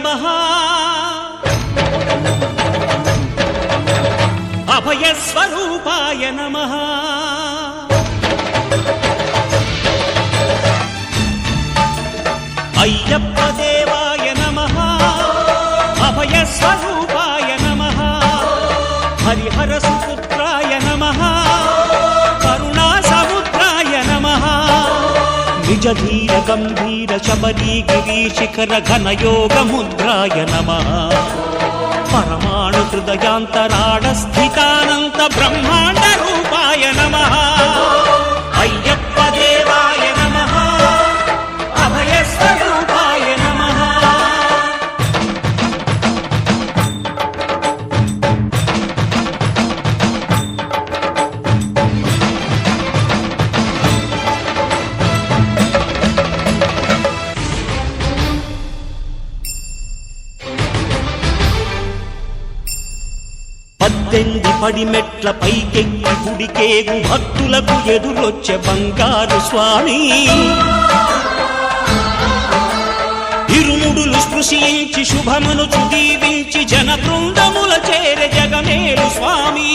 నమః అభయస్వరూపాయ నమః అయ్యప్ప దేవాయ నమః అభయస్వరూపాయ నమః హరిహర సుపుత్రాయ నమః కరుణా సముద్రాయ నమః నిజ ధీర గంభీర శబరీ గిరీశిఖర ఘనయోగ ముద్రాయ నమః పరమాణు హృదయాంతరాళ స్థితానంత బ్రహ్మాండ రూపాయ నమః అయ్యప్ప దేవాయ నమః అభయస్వరూపాయ నమః పద్దెనిమిది పడిమెట్ల పైకెక్కి గుడికేగు భక్తులకు ఎదురొచ్చే బంగారు స్వామి ఇరుముడులు స్పృశించి శుభమును దీవించి జన బృందముల చేరే జగమేలు స్వామి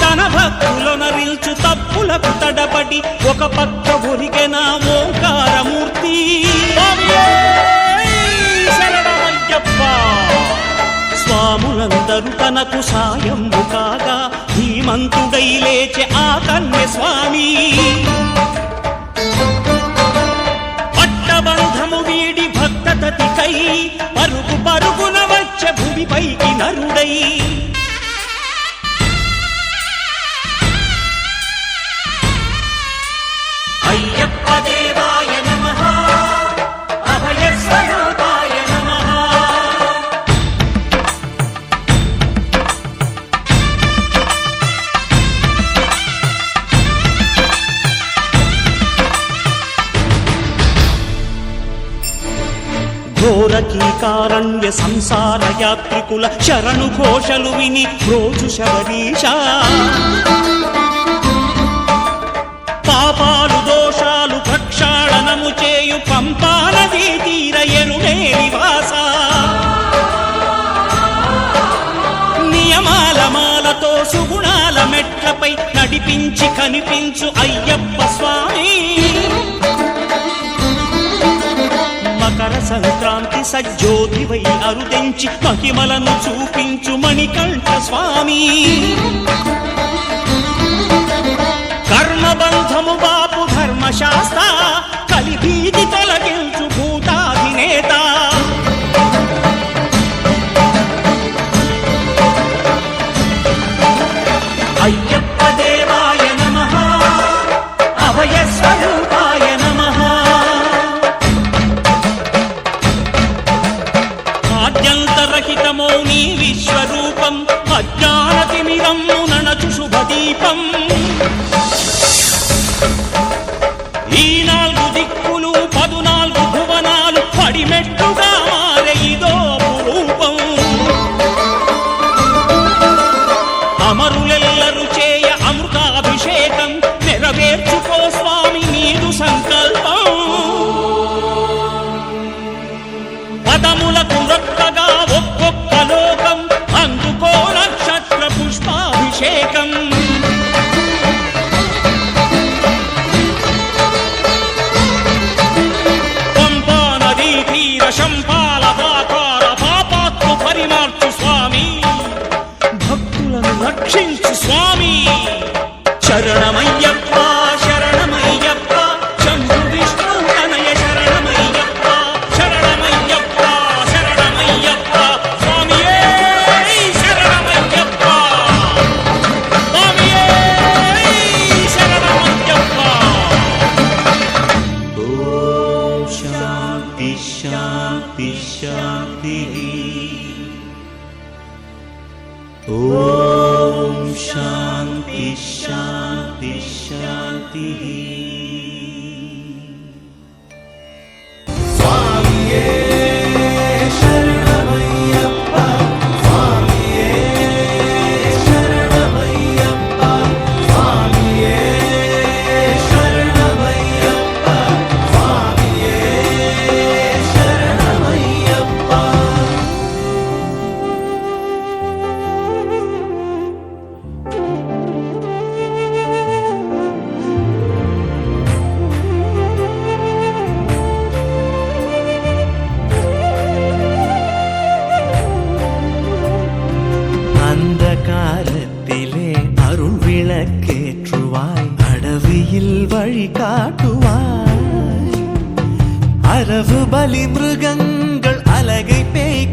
తన భక్తులనరిల్చు తప్పులకు తడబడి ఒక పక్క ఒరిగెన ఓంకారమూర్తి స్వాములందరూ తనకు సాయము కాగా ధీమంతుడై లేచే ఆ కన్య స్వామి పట్టబంధము వీడి భక్తతతికై పరుగు పరుగున వచ్చే భూమిపైకి నరుడై అయ్యప్ప దేవాయ నమః అభయస్వరూపాయ నమః ఘోరకీకారణ్య సంసార యాత్రికుల శరణు ఘోషలు విని రోజు శబరీష పాపాలు దోషాలు ప్రక్షాళనము చేయు పంపా నదీ తీరయను నివాస నియమాల మాలతో సుగుణాల మెట్లపై నడిపించి కనిపించు అయ్యప్ప స్వామి మకర సంక్రాంతి సజ్జోతివై అరుదెంచి మహిమలను చూపించు మణికంఠ స్వామి కర్మబంధము బాపు ధర్మశాస్త్ర కలిభీతి తొలగించు భూతాధినేత అయ్యప్ప దేవాయ నమః అభయస్వరూపాయ నమః ఆద్యంతరహితమో నీ విశ్వరూపం అజ్ఞానతిమిరమ్ము ననచు శుభదీపం ఈ 4 దిక్కులు 14 భువనాలు పడిమెట్టుగా మారే ఇదో రూపం అమరులెల్లరు చేయ అమృతాభిషేకం నెరవేర్చుకో స్వామి నీదు సంకల్పం పదములకు రొక్కగా ఒక్కొక్క లోకం అందుకో నక్షత్ర పుష్పాభిషేకం పంపా నదీ తీర శంపాల పాకార పాపాత్ము పరిమార్చు స్వామి భక్తులను రక్షించు స్వామి శరణమయ్యప్ప శరణమయ్యప్ప శంభు విష్ణు తనయ శరణమయ్యప్ప శరణమయ్యప్ప శరణమయ్యప్ప స్వామియే శరణమయ్యప్ప స్వామియే శరణమయ్యప్ప ఓం శాంతి శాంతి శాంతి ఓం శాంతి శాంతి శాంతి స్వామియే శరణమయ్యప్ప స్వామియే శరణమయ్యప్ప స్వామియే శరణమయ్యప్ప స్వామియే அலங்காரத்திலே அருள் விளக்கேற்றுவாய், அடவியில் வழி காட்டுவாய். அரவு பலி மிருகங்கள் அலகை பேய்